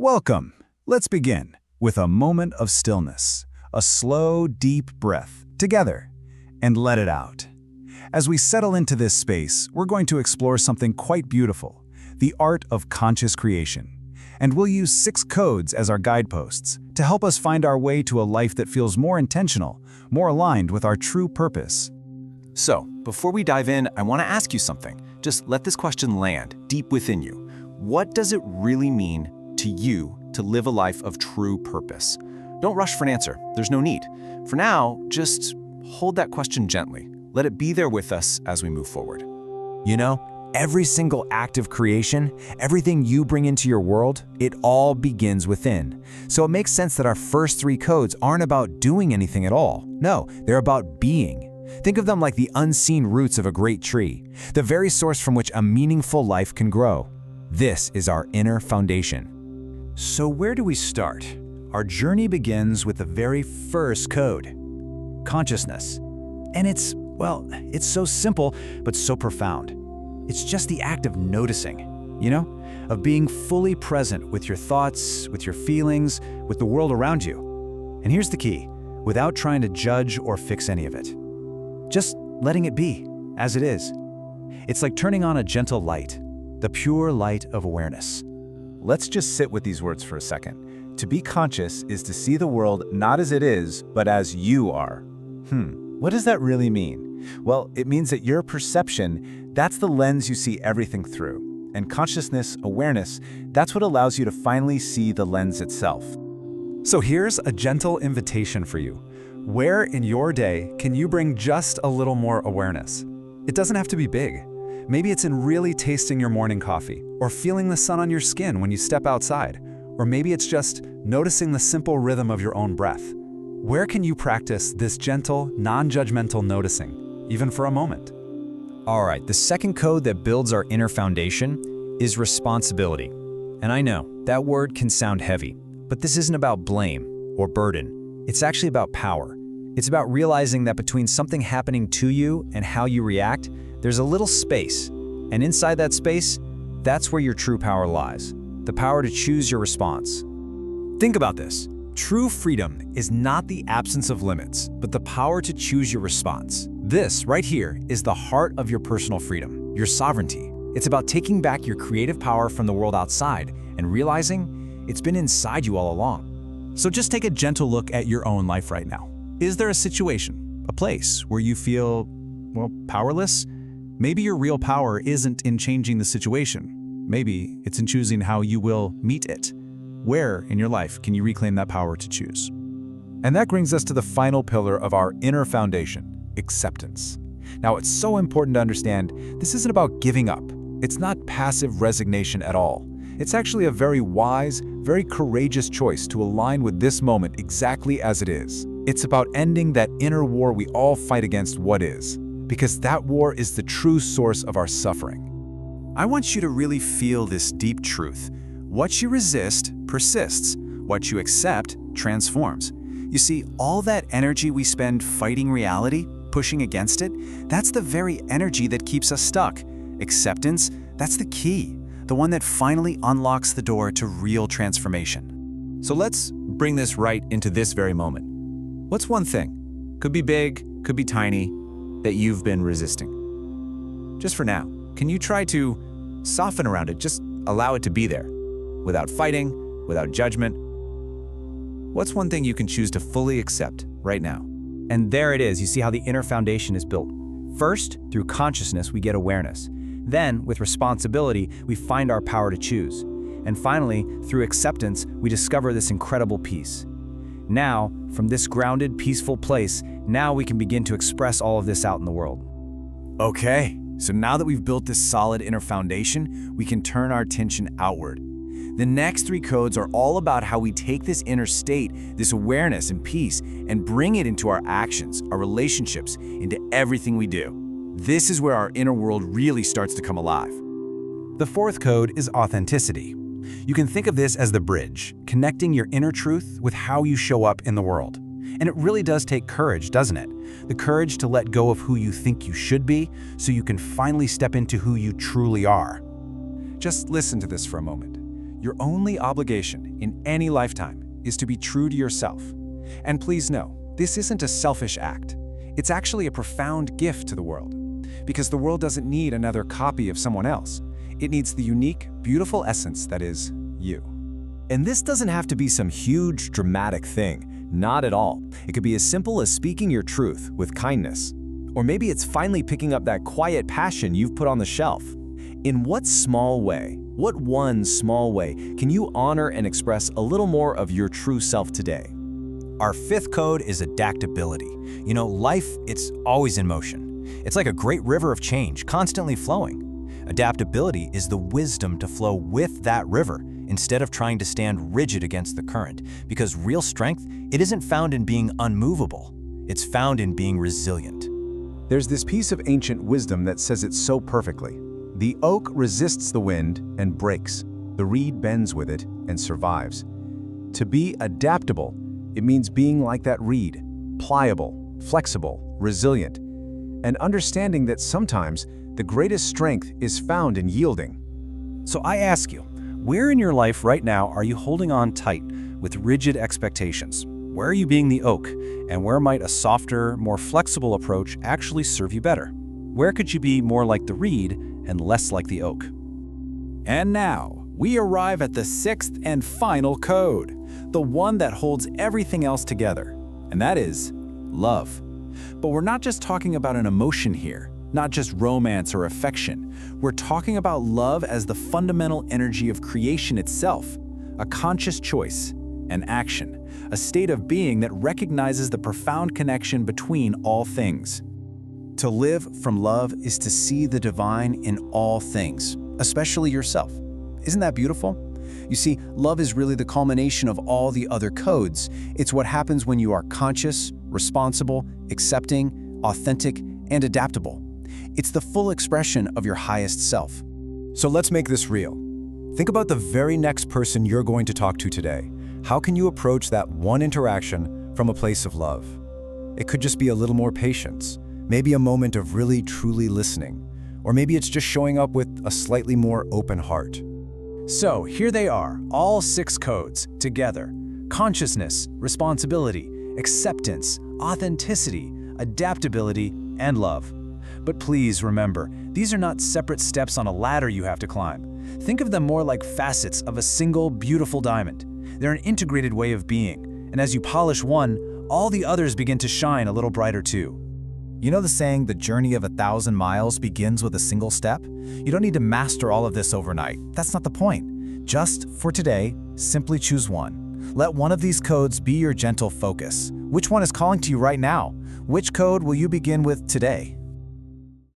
Welcome. Let's begin with a moment of stillness, a slow, deep breath together, and let it out. As we settle into this space, we're going to explore something quite beautiful, the art of conscious creation. And we'll use 6 codes as our guideposts to help us find our way to a life that feels more intentional, more aligned with our true purpose. So, before we dive in, I want to ask you something. Just let this question land deep within you. What does it really mean to you to live a life of true purpose? Don't rush for an answer. There's no need. For now, just hold that question gently. Let it be there with us as we move forward. You know, every single act of creation, everything you bring into your world, it all begins within. So it makes sense that our first 3 codes aren't about doing anything at all. No, they're about being. Think of them like the unseen roots of a great tree, the very source from which a meaningful life can grow. This is our inner foundation. So where do we start? Our journey begins with the very first code, consciousness. And it's so simple, but so profound. It's just the act of noticing, of being fully present with your thoughts, with your feelings, with the world around you. And here's the key, without trying to judge or fix any of it. Just letting it be, as it is. It's like turning on a gentle light, the pure light of awareness. Let's just sit with these words for a second. To be conscious is to see the world not as it is, but as you are. What does that really mean? Well, it means that your perception, that's the lens you see everything through. And consciousness, awareness, that's what allows you to finally see the lens itself. So here's a gentle invitation for you. Where in your day can you bring just a little more awareness? It doesn't have to be big. Maybe it's in really tasting your morning coffee, or feeling the sun on your skin when you step outside, or maybe it's just noticing the simple rhythm of your own breath. Where can you practice this gentle, non-judgmental noticing, even for a moment? All right, the second code that builds our inner foundation is responsibility. And I know, that word can sound heavy, but this isn't about blame or burden. It's actually about power. It's about realizing that between something happening to you and how you react, there's a little space. And inside that space, that's where your true power lies. The power to choose your response. Think about this. True freedom is not the absence of limits, but the power to choose your response. This, right here, is the heart of your personal freedom, your sovereignty. It's about taking back your creative power from the world outside and realizing it's been inside you all along. So just take a gentle look at your own life right now. Is there a situation, a place where you feel, powerless? Maybe your real power isn't in changing the situation. Maybe it's in choosing how you will meet it. Where in your life can you reclaim that power to choose? And that brings us to the final pillar of our inner foundation, acceptance. Now, it's so important to understand this isn't about giving up. It's not passive resignation at all. It's actually a very wise, very courageous choice to align with this moment exactly as it is. It's about ending that inner war we all fight against what is, because that war is the true source of our suffering. I want you to really feel this deep truth. What you resist persists. What you accept transforms. You see, all that energy we spend fighting reality, pushing against it, that's the very energy that keeps us stuck. Acceptance, that's the key, the one that finally unlocks the door to real transformation. So let's bring this right into this very moment. What's one thing, could be big, could be tiny, that you've been resisting? Just for now, can you try to soften around it, just allow it to be there, without fighting, without judgment? What's one thing you can choose to fully accept right now? And there it is, you see how the inner foundation is built. First, through consciousness, we get awareness. Then, with responsibility, we find our power to choose. And finally, through acceptance, we discover this incredible peace. Now, from this grounded, peaceful place, now we can begin to express all of this out in the world. Okay, so now that we've built this solid inner foundation, we can turn our attention outward. The next 3 codes are all about how we take this inner state, this awareness and peace, and bring it into our actions, our relationships, into everything we do. This is where our inner world really starts to come alive. The 4th code is authenticity. You can think of this as the bridge, connecting your inner truth with how you show up in the world. And it really does take courage, doesn't it? The courage to let go of who you think you should be so you can finally step into who you truly are. Just listen to this for a moment. Your only obligation in any lifetime is to be true to yourself. And please know, this isn't a selfish act. It's actually a profound gift to the world. Because the world doesn't need another copy of someone else. It needs the unique, beautiful essence that is you. And this doesn't have to be some huge, dramatic thing. Not at all. It could be as simple as speaking your truth with kindness. Or maybe it's finally picking up that quiet passion you've put on the shelf. In what one small way can you honor and express a little more of your true self today? Our fifth code is adaptability. You know, life, it's always in motion. It's like a great river of change, constantly flowing. Adaptability is the wisdom to flow with that river instead of trying to stand rigid against the current, because real strength, it isn't found in being unmovable. It's found in being resilient. There's this piece of ancient wisdom that says it so perfectly. The oak resists the wind and breaks. The reed bends with it and survives. To be adaptable, it means being like that reed, pliable, flexible, resilient, and understanding that sometimes the greatest strength is found in yielding. So I ask you, where in your life right now are you holding on tight with rigid expectations? Where are you being the oak? And where might a softer, more flexible approach actually serve you better? Where could you be more like the reed and less like the oak? And now, we arrive at the sixth and final code, the one that holds everything else together, and that is love. But we're not just talking about an emotion here, not just romance or affection. We're talking about love as the fundamental energy of creation itself, a conscious choice, an action, a state of being that recognizes the profound connection between all things. To live from love is to see the divine in all things, especially yourself. Isn't that beautiful? You see, love is really the culmination of all the other codes. It's what happens when you are conscious, responsible, accepting, authentic, and adaptable. It's the full expression of your highest self. So let's make this real. Think about the very next person you're going to talk to today. How can you approach that one interaction from a place of love? It could just be a little more patience, maybe a moment of really truly listening, or maybe it's just showing up with a slightly more open heart. So here they are, all 6 codes, together. Consciousness, responsibility, acceptance, authenticity, adaptability, and love. But please remember, these are not separate steps on a ladder you have to climb. Think of them more like facets of a single, beautiful diamond. They're an integrated way of being, and as you polish one, all the others begin to shine a little brighter too. You know the saying, the journey of 1,000 miles begins with a single step? You don't need to master all of this overnight. That's not the point. Just for today, simply choose one. Let one of these codes be your gentle focus. Which one is calling to you right now? Which code will you begin with today?